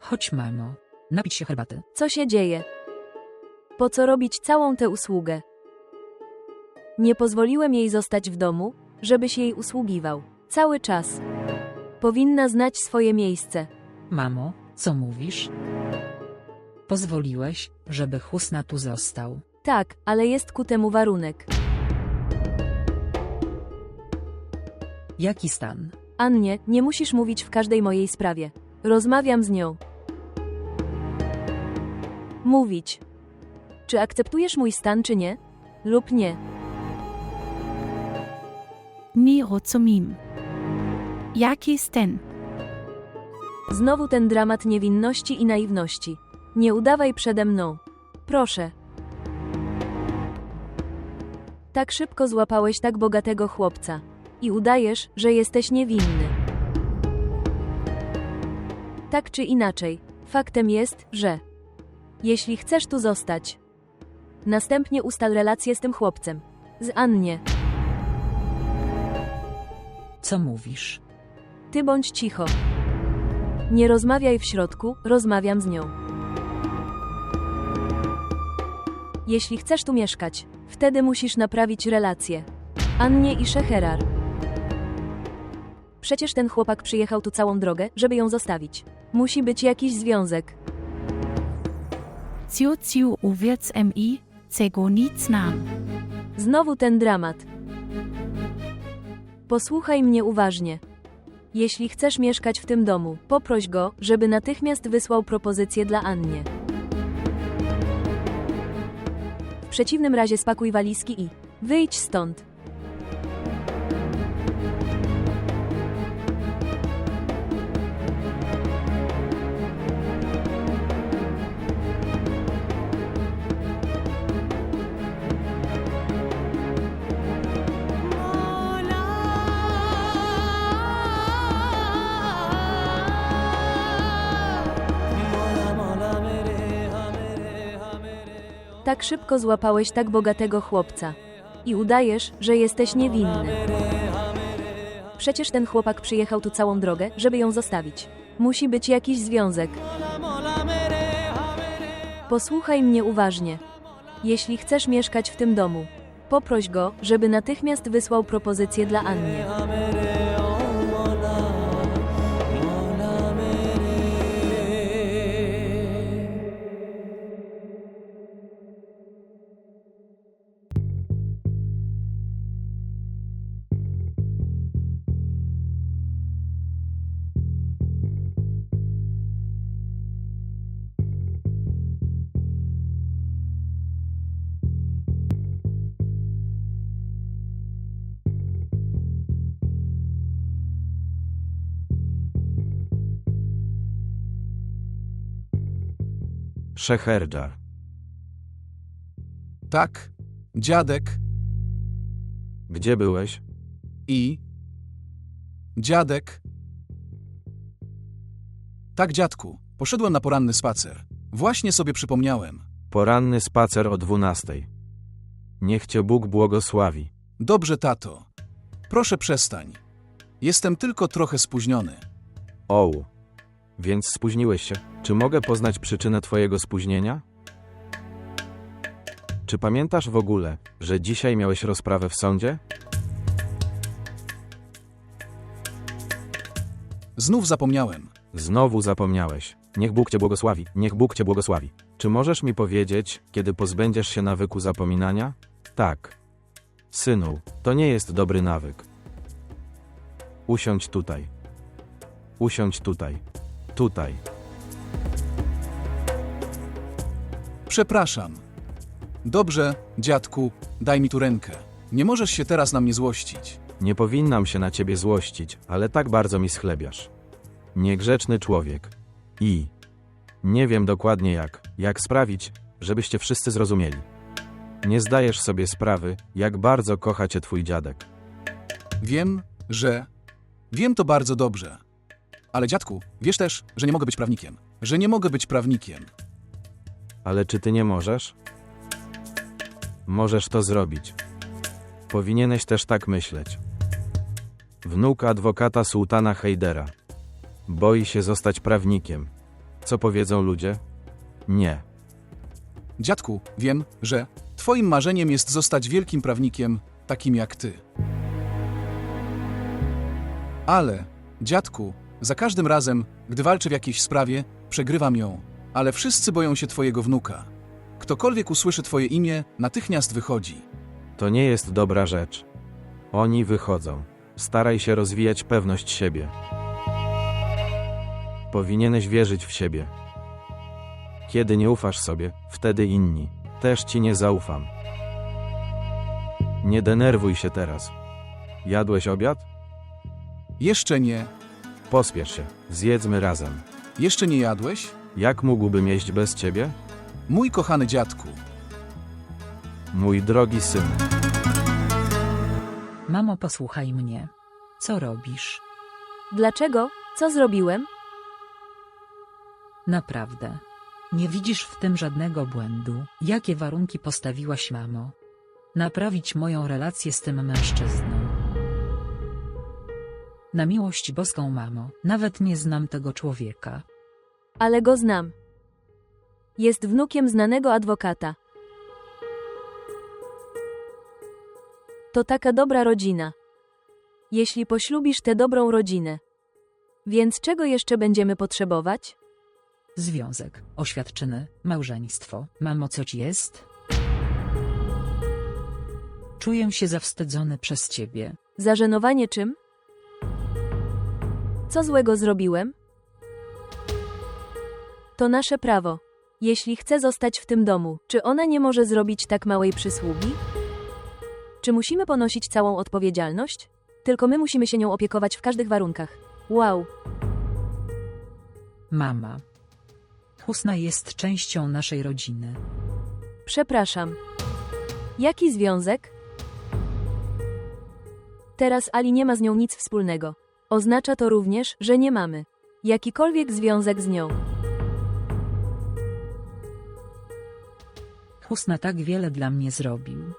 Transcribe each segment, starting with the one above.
Chodź, mamo. Napić się herbaty. Co się dzieje? Po co robić całą tę usługę? Nie pozwoliłem jej zostać w domu, żebyś jej usługiwał. Cały czas. Powinna znać swoje miejsce. Mamo, co mówisz? Pozwoliłeś, żeby Husna tu został. Tak, ale jest ku temu warunek. Jaki stan? Annie, nie musisz mówić w każdej mojej sprawie. Rozmawiam z nią. Mówić. Czy akceptujesz mój stan, czy nie? Lub nie? Nie rozumiem. Jaki stan? Znowu ten dramat niewinności i naiwności. Nie udawaj przede mną. Proszę. Tak szybko złapałeś tak bogatego chłopca. I udajesz, że jesteś niewinny. Tak czy inaczej, faktem jest, że jeśli chcesz tu zostać, następnie ustal relację z tym chłopcem. Z Annie. Co mówisz? Ty bądź cicho. Nie rozmawiaj w środku, rozmawiam z nią. Jeśli chcesz tu mieszkać, wtedy musisz naprawić relacje. Annie i Szeherar. Przecież ten chłopak przyjechał tu całą drogę, żeby ją zostawić. Musi być jakiś związek. Ciu uwiedz mi, czego nic znam. Znowu ten dramat. Posłuchaj mnie uważnie. Jeśli chcesz mieszkać w tym domu, poproś go, żeby natychmiast wysłał propozycję dla Annie. W przeciwnym razie spakuj walizki i wyjdź stąd. Tak szybko złapałeś tak bogatego chłopca. I udajesz, że jesteś niewinny. Przecież ten chłopak przyjechał tu całą drogę, żeby ją zostawić. Musi być jakiś związek. Posłuchaj mnie uważnie. Jeśli chcesz mieszkać w tym domu, poproś go, żeby natychmiast wysłał propozycję dla Annie. Szecherdżar. Tak, dziadek Gdzie byłeś? i... Dziadek. Tak, dziadku, poszedłem na poranny spacer. Właśnie sobie przypomniałem. Poranny spacer o 12:00. Niech cię Bóg błogosławi. Dobrze, tato. Proszę przestań. Jestem tylko trochę spóźniony. Oł. Więc spóźniłeś się. Czy mogę poznać przyczynę twojego spóźnienia? Czy pamiętasz w ogóle, że dzisiaj miałeś rozprawę w sądzie? Znów zapomniałem. Znowu zapomniałeś. Niech Bóg cię błogosławi. Niech Bóg cię błogosławi. Czy możesz mi powiedzieć, kiedy pozbędziesz się nawyku zapominania? Tak. Synu, to nie jest dobry nawyk. Usiądź tutaj. Usiądź tutaj. Tutaj. Przepraszam. Dobrze, dziadku, daj mi tu rękę. Nie możesz się teraz na mnie złościć. Nie powinnam się na ciebie złościć, ale tak bardzo mi schlebiasz. Niegrzeczny człowiek. I nie wiem dokładnie jak sprawić, żebyście wszyscy zrozumieli. Nie zdajesz sobie sprawy, jak bardzo kocha cię twój dziadek. Wiem to bardzo dobrze. Ale dziadku, wiesz też, że nie mogę być prawnikiem. Że nie mogę być prawnikiem. Ale czy ty nie możesz? Możesz to zrobić. Powinieneś też tak myśleć. Wnuk adwokata sułtana Hejdera. Boi się zostać prawnikiem. Co powiedzą ludzie? Nie. Dziadku, wiem, że twoim marzeniem jest zostać wielkim prawnikiem, takim jak ty. Ale, dziadku, za każdym razem, gdy walczę w jakiejś sprawie, przegrywam ją. Ale wszyscy boją się twojego wnuka. Ktokolwiek usłyszy twoje imię, natychmiast wychodzi. To nie jest dobra rzecz. Oni wychodzą. Staraj się rozwijać pewność siebie. Powinieneś wierzyć w siebie. Kiedy nie ufasz sobie, wtedy inni. Też ci nie zaufam. Nie denerwuj się teraz. Jadłeś obiad? Jeszcze nie. Pospiesz się. Zjedzmy razem. Jeszcze nie jadłeś? Jak mógłbym jeść bez ciebie? Mój kochany dziadku. Mój drogi synu. Mamo, posłuchaj mnie. Co robisz? Dlaczego? Co zrobiłem? Naprawdę. Nie widzisz w tym żadnego błędu. Jakie warunki postawiłaś, mamo? Naprawić moją relację z tym mężczyzną. Na miłość boską, mamo, nawet nie znam tego człowieka. Ale go znam. Jest wnukiem znanego adwokata. To taka dobra rodzina. Jeśli poślubisz tę dobrą rodzinę. Więc czego jeszcze będziemy potrzebować? Związek, oświadczyny, małżeństwo. Mamo, co ci jest? Czuję się zawstydzony przez ciebie. Zażenowanie czym? Co złego zrobiłem? To nasze prawo. Jeśli chce zostać w tym domu, czy ona nie może zrobić tak małej przysługi? Czy musimy ponosić całą odpowiedzialność? Tylko my musimy się nią opiekować w każdych warunkach. Wow. Mama. Husna jest częścią naszej rodziny. Przepraszam. Jaki związek? Teraz Ali nie ma z nią nic wspólnego. Oznacza to również, że nie mamy jakikolwiek związek z nią. Husna tak wiele dla mnie zrobił.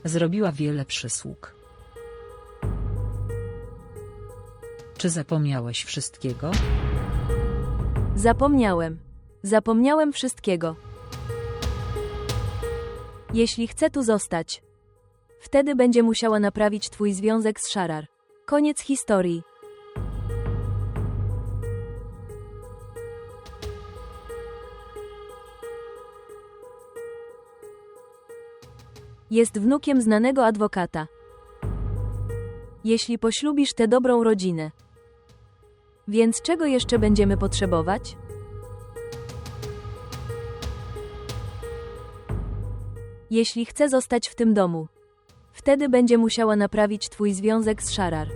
Zrobiła wiele przysług. Czy zapomniałeś wszystkiego? Zapomniałem. Zapomniałem wszystkiego. Jeśli chce tu zostać, wtedy będzie musiała naprawić twój związek z Sharar. Koniec historii. Jest wnukiem znanego adwokata. Jeśli poślubisz tę dobrą rodzinę. Więc czego jeszcze będziemy potrzebować? Jeśli chce zostać w tym domu, wtedy będzie musiała naprawić twój związek z Sharar.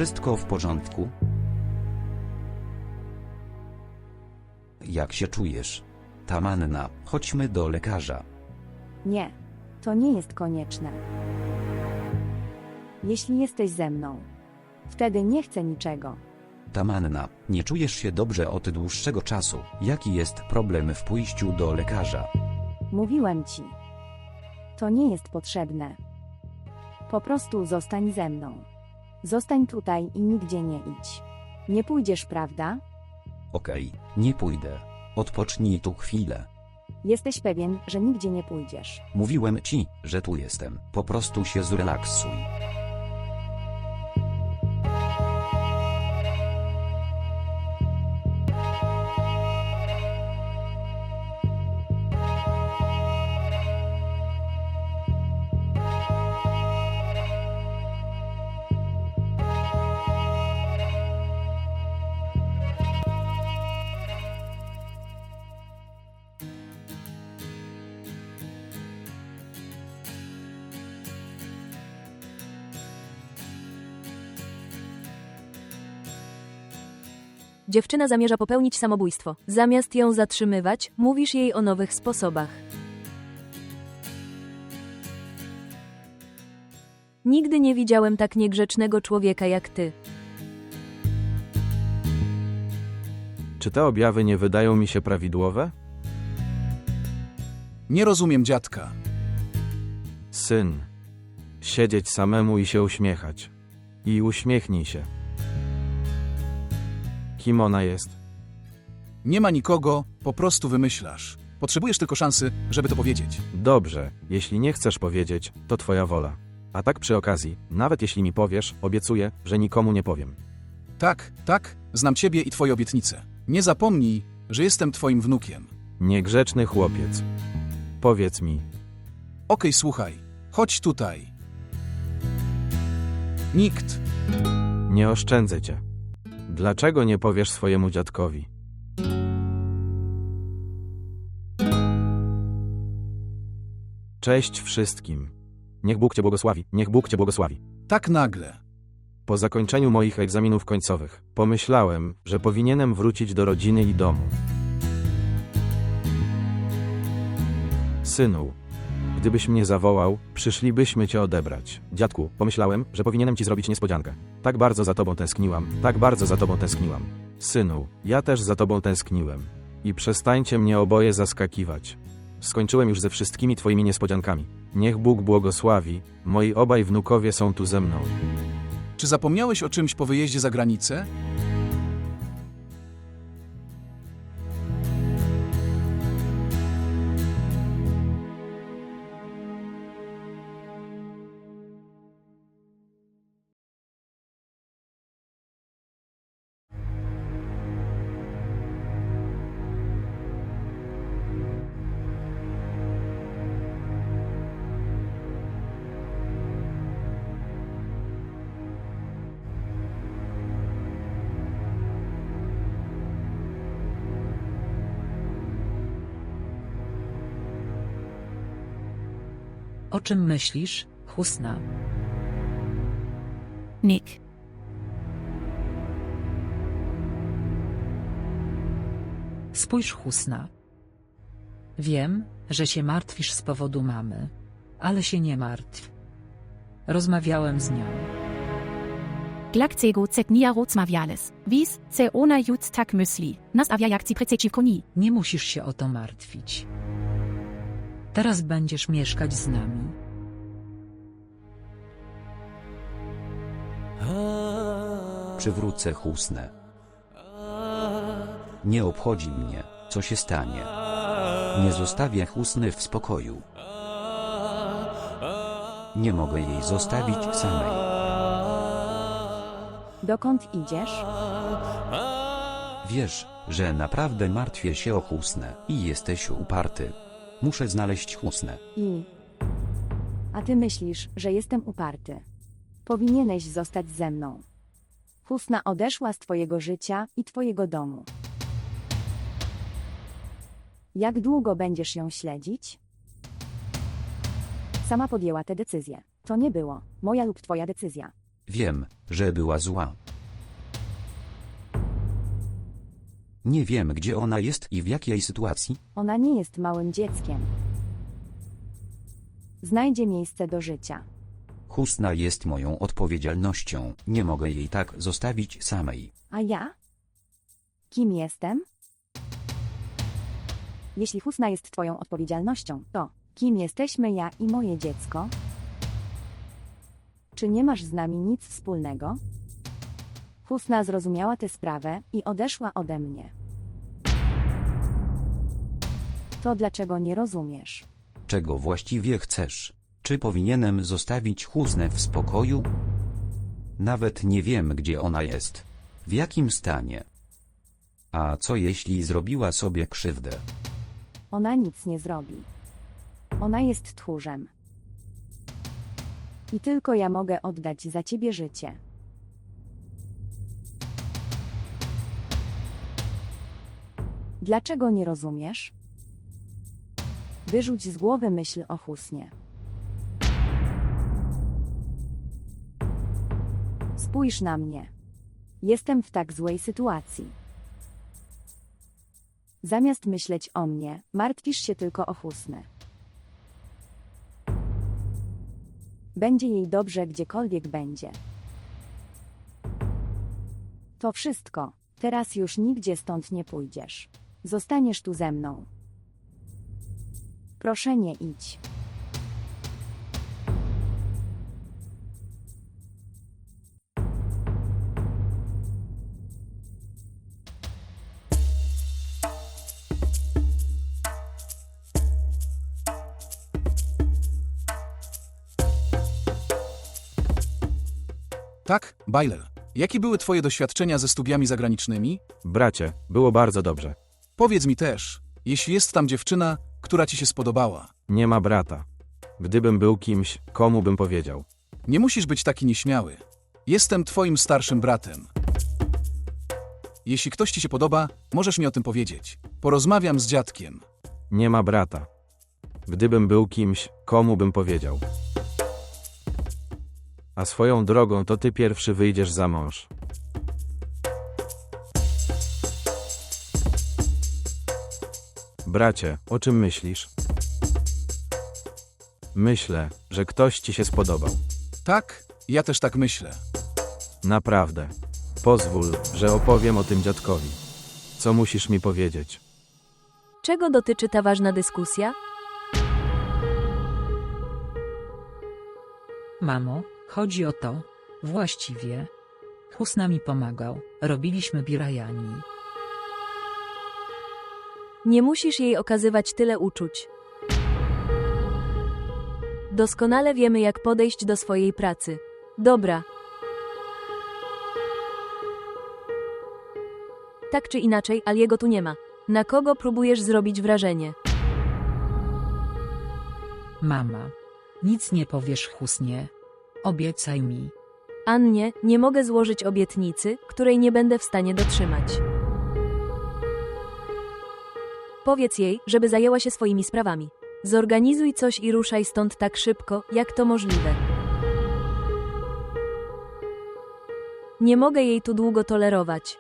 Wszystko w porządku? Jak się czujesz? Tamanna, chodźmy do lekarza. Nie, to nie jest konieczne. Jeśli jesteś ze mną, wtedy nie chcę niczego. Tamanna, nie czujesz się dobrze od dłuższego czasu. Jaki jest problem w pójściu do lekarza? Mówiłem ci. To nie jest potrzebne. Po prostu zostań ze mną. Zostań tutaj i nigdzie nie idź. Nie pójdziesz, prawda? Okej, nie pójdę. Odpocznij tu chwilę. Jesteś pewien, że nigdzie nie pójdziesz. Mówiłem ci, że tu jestem. Po prostu się zrelaksuj. Dziewczyna zamierza popełnić samobójstwo. Zamiast ją zatrzymywać, mówisz jej o nowych sposobach. Nigdy nie widziałem tak niegrzecznego człowieka jak ty. Czy te objawy nie wydają mi się prawidłowe? Nie rozumiem dziadka. Syn. Siedzieć samemu i się uśmiechać. I uśmiechnij się. Kim ona jest? Nie ma nikogo, po prostu wymyślasz. Potrzebujesz tylko szansy, żeby to powiedzieć. Dobrze, jeśli nie chcesz powiedzieć, to twoja wola. A tak przy okazji, nawet jeśli mi powiesz, obiecuję, że nikomu nie powiem. Tak, tak, znam ciebie i twoje obietnice. Nie zapomnij, że jestem twoim wnukiem. Niegrzeczny chłopiec. Powiedz mi, Okej, słuchaj, chodź tutaj. Nikt. nie oszczędzę cię. Dlaczego nie powiesz swojemu dziadkowi? Cześć wszystkim. Niech Bóg cię błogosławi, niech Bóg cię błogosławi. Tak nagle. Po zakończeniu moich egzaminów końcowych, pomyślałem, że powinienem wrócić do rodziny i domu. Synu, gdybyś mnie zawołał, przyszlibyśmy cię odebrać. Dziadku, pomyślałem, że powinienem ci zrobić niespodziankę. Tak bardzo za tobą tęskniłam, tak bardzo za tobą tęskniłam. Synu, ja też za tobą tęskniłem. I przestańcie mnie oboje zaskakiwać. Skończyłem już ze wszystkimi twoimi niespodziankami. Niech Bóg błogosławi, moi obaj wnukowie są tu ze mną. Czy zapomniałeś o czymś po wyjeździe za granicę? O czym myślisz, Husna? Nick. Spójrz, Husna. Wiem, że się martwisz z powodu mamy, ale się nie martw. Rozmawiałem z nią. Glakcego cetnia rozmawiales. Wis, ce ona jut tak myśli. Nas awia jak ci przeciwko ni. Nie musisz się o to martwić. Teraz będziesz mieszkać z nami. Przywrócę Husnę. Nie obchodzi mnie, co się stanie. Nie zostawię Husny w spokoju. Nie mogę jej zostawić samej. Dokąd idziesz? Wiesz, że naprawdę martwię się o Husnę i jesteś uparty. Muszę znaleźć Husnę. A ty myślisz, że jestem uparty. Powinieneś zostać ze mną. Husna odeszła z twojego życia i twojego domu. Jak długo będziesz ją śledzić? Sama podjęła tę decyzję. To nie było moja lub twoja decyzja. Wiem, że była zła. Nie wiem, gdzie ona jest i w jakiej sytuacji. Ona nie jest małym dzieckiem. Znajdzie miejsce do życia. Husna jest moją odpowiedzialnością. Nie mogę jej tak zostawić samej. A ja? Kim jestem? Jeśli Husna jest twoją odpowiedzialnością, to kim jesteśmy ja i moje dziecko? Czy nie masz z nami nic wspólnego? Husna zrozumiała tę sprawę i odeszła ode mnie. To dlaczego nie rozumiesz? Czego właściwie chcesz? Czy powinienem zostawić Husnę w spokoju? Nawet nie wiem, gdzie ona jest. W jakim stanie? A co jeśli zrobiła sobie krzywdę? Ona nic nie zrobi. Ona jest tchórzem. I tylko ja mogę oddać za ciebie życie. Dlaczego nie rozumiesz? Wyrzuć z głowy myśl o Husnie. Spójrz na mnie. Jestem w tak złej sytuacji. Zamiast myśleć o mnie, martwisz się tylko o Husnę. Będzie jej dobrze gdziekolwiek będzie. To wszystko. Teraz już nigdzie stąd nie pójdziesz. Zostaniesz tu ze mną. Proszę, nie idź. Tak, Bailer. Jakie były twoje doświadczenia ze studiami zagranicznymi? Bracie, było bardzo dobrze. Powiedz mi też, jeśli jest tam dziewczyna, która ci się spodobała. Nie ma brata. Gdybym był kimś, komu bym powiedział? Nie musisz być taki nieśmiały. Jestem twoim starszym bratem. Jeśli ktoś ci się podoba, możesz mi o tym powiedzieć. Porozmawiam z dziadkiem. Nie ma brata. Gdybym był kimś, komu bym powiedział? A swoją drogą to ty pierwszy wyjdziesz za mąż. Bracie, o czym myślisz? Myślę, że ktoś ci się spodobał. Tak, ja też tak myślę. Naprawdę. Pozwól, że opowiem o tym dziadkowi. Co musisz mi powiedzieć? Czego dotyczy ta ważna dyskusja? Mamo, chodzi o to. Właściwie. Husna mi pomagał. Robiliśmy birajani. Nie musisz jej okazywać tyle uczuć. Doskonale wiemy, jak podejść do swojej pracy. Dobra. Tak czy inaczej, Aliego tu nie ma. Na kogo próbujesz zrobić wrażenie? Mama. Nic nie powiesz Husnie. Obiecaj mi. Annie, nie mogę złożyć obietnicy, której nie będę w stanie dotrzymać. Powiedz jej, żeby zajęła się swoimi sprawami. Zorganizuj coś i ruszaj stąd tak szybko, jak to możliwe. Nie mogę jej tu długo tolerować.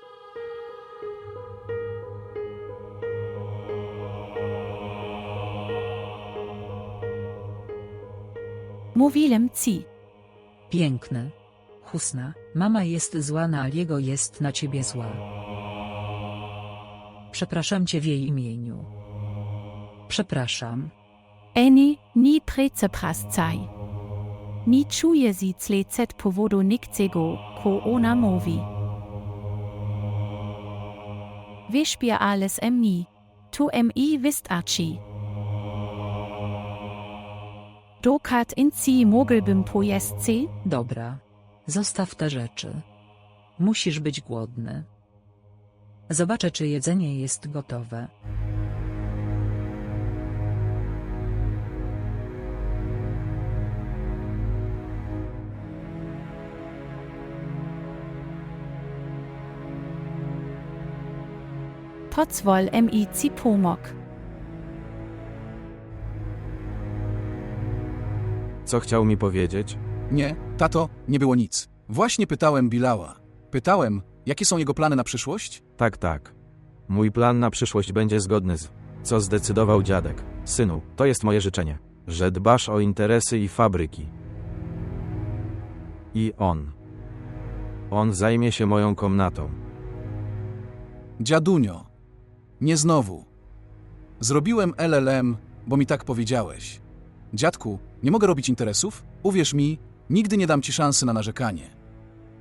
Mówiłem ci. Piękny. Husna, mama jest zła na Aliego, jest na ciebie zła. Przepraszam cię w jej imieniu. Przepraszam. Eni, ni przepraszaj. Ni czuję si zlecet powodu niczego, ko ona mówi. Wyśpię alles mi. Tu mi wystarczy. Dokat in ci moglbym pojestce? Dobra. Zostaw te rzeczy. Musisz być głodny. Zobaczę, czy jedzenie jest gotowe. Pozwól mi ci pomog. Co chciał mi powiedzieć? Nie, tato, nie było nic. Właśnie pytałem Bilała. Pytałem, jakie są jego plany na przyszłość? Tak, tak. Mój plan na przyszłość będzie zgodny z... Co zdecydował dziadek. Synu, to jest moje życzenie. Że dbasz o interesy i fabryki. I on. On zajmie się moją komnatą. Dziadunio. Nie znowu. Zrobiłem LLM, bo mi tak powiedziałeś. Dziadku, nie mogę robić interesów? Uwierz mi, nigdy nie dam ci szansy na narzekanie.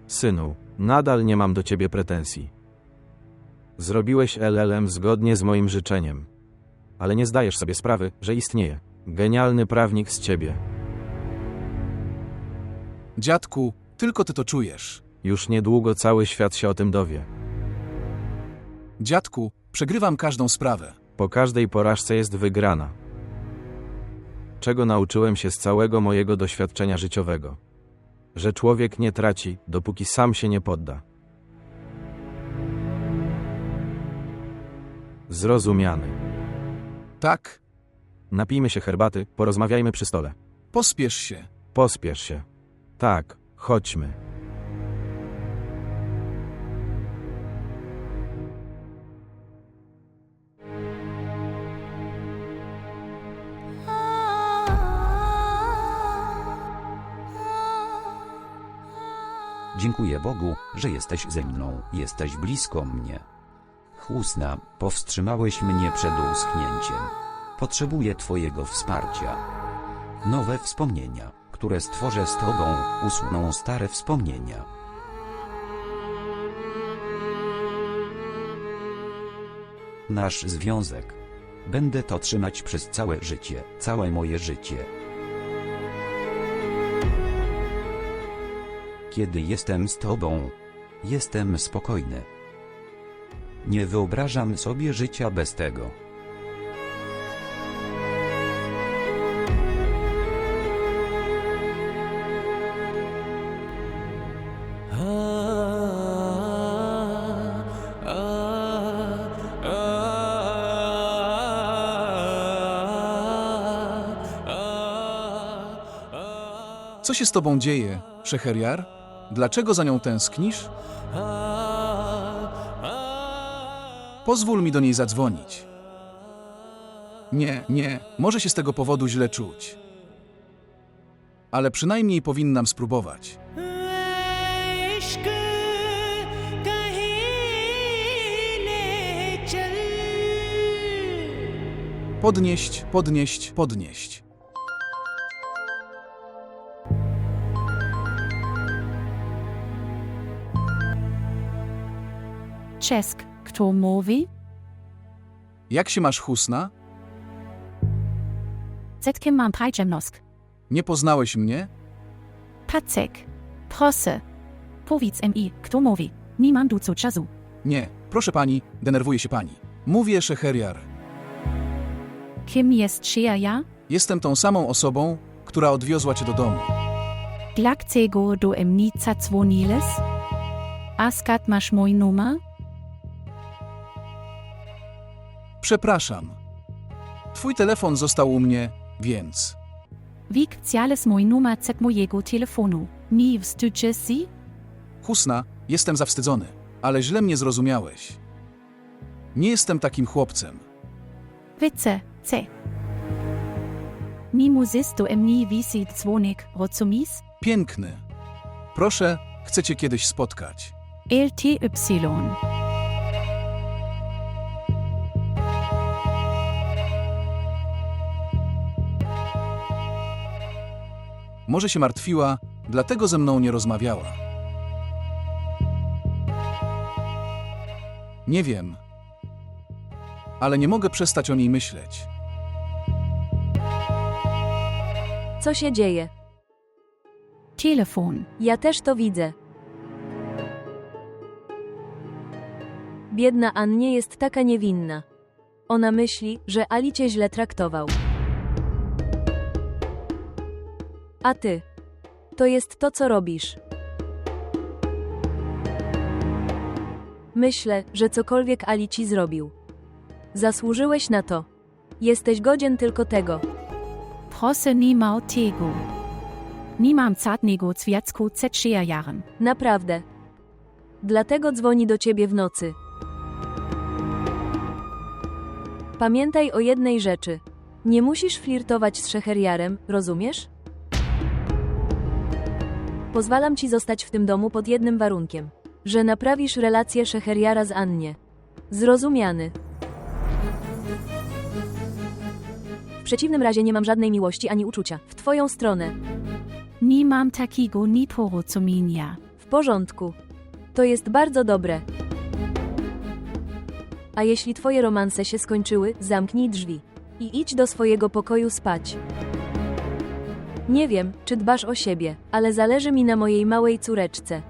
Synu, nadal nie mam do ciebie pretensji. Zrobiłeś LLM zgodnie z moim życzeniem. Ale nie zdajesz sobie sprawy, że istnieje genialny prawnik z ciebie. Dziadku, tylko ty to czujesz. Już niedługo cały świat się o tym dowie. Dziadku, przegrywam każdą sprawę. Po każdej porażce jest wygrana. Czego nauczyłem się z całego mojego doświadczenia życiowego? Że człowiek nie traci, dopóki sam się nie podda. Zrozumiany. Tak, Napijmy się herbaty, porozmawiajmy przy stole. pospiesz się. Pospiesz się. Tak, chodźmy. Dziękuję Bogu, że jesteś ze mną, jesteś blisko mnie. Chłusna, powstrzymałeś mnie przed uschnięciem. Potrzebuję Twojego wsparcia. Nowe wspomnienia, które stworzę z Tobą, usuną stare wspomnienia. Nasz związek. Będę to trzymać przez całe życie, całe moje życie. Kiedy jestem z Tobą, jestem spokojny. Nie wyobrażam sobie życia bez tego. Co się z tobą dzieje, Szecheriar? Dlaczego za nią tęsknisz? Pozwól mi do niej zadzwonić. Nie, może się z tego powodu źle czuć. Ale przynajmniej powinnam spróbować. Podnieść. Czesk, kto mówi? Jak się masz, Chusna? Zetkiem mam Prajemnosk. Nie poznałeś mnie? Pacek. Proszę. Powiedz mi, kto mówi. Nie mam du co czasu. Nie, proszę pani, denerwuje się pani. Mówię, Szecheriar. Kim jest ja? Jestem tą samą osobą, która odwiozła cię do domu. Dlaczego do mnie zadzwoniłeś? A skąd masz mój numer? Przepraszam. Twój telefon został u mnie, więc... Jak chciałeś mój numer z mojego telefonu? Nie wstydzisz się? Chusna, jestem zawstydzony, ale źle mnie zrozumiałeś. Nie jestem takim chłopcem. Widzę, co? Nie musisz do mnie wisieć dzwonek, rozumiesz? Piękny. Proszę, chcę cię kiedyś spotkać. LTY. Może się martwiła, dlatego ze mną nie rozmawiała. Nie wiem. Ale nie mogę przestać o niej myśleć. Co się dzieje? Telefon. Ja też to widzę. Biedna Annie jest taka niewinna. Ona myśli, że Ali cię źle traktował. A ty? To jest to, co robisz. Myślę, że cokolwiek Ali ci zrobił. Zasłużyłeś na to. Jesteś godzien tylko tego. Proszę nie ma o tego. Nie mam żadnego związku z Szecheriarem. Naprawdę. Dlatego dzwoni do ciebie w nocy. Pamiętaj o jednej rzeczy. Nie musisz flirtować z Szecheriarem, rozumiesz? Pozwalam ci zostać w tym domu pod jednym warunkiem. Że naprawisz relację Szecheriara z Annie. Zrozumiany. W przeciwnym razie nie mam żadnej miłości ani uczucia w twoją stronę. Nie mam takiego nieporozumienia. W porządku. To jest bardzo dobre. A jeśli twoje romanse się skończyły, zamknij drzwi. I idź do swojego pokoju spać. Nie wiem, czy dbasz o siebie, ale zależy mi na mojej małej córeczce.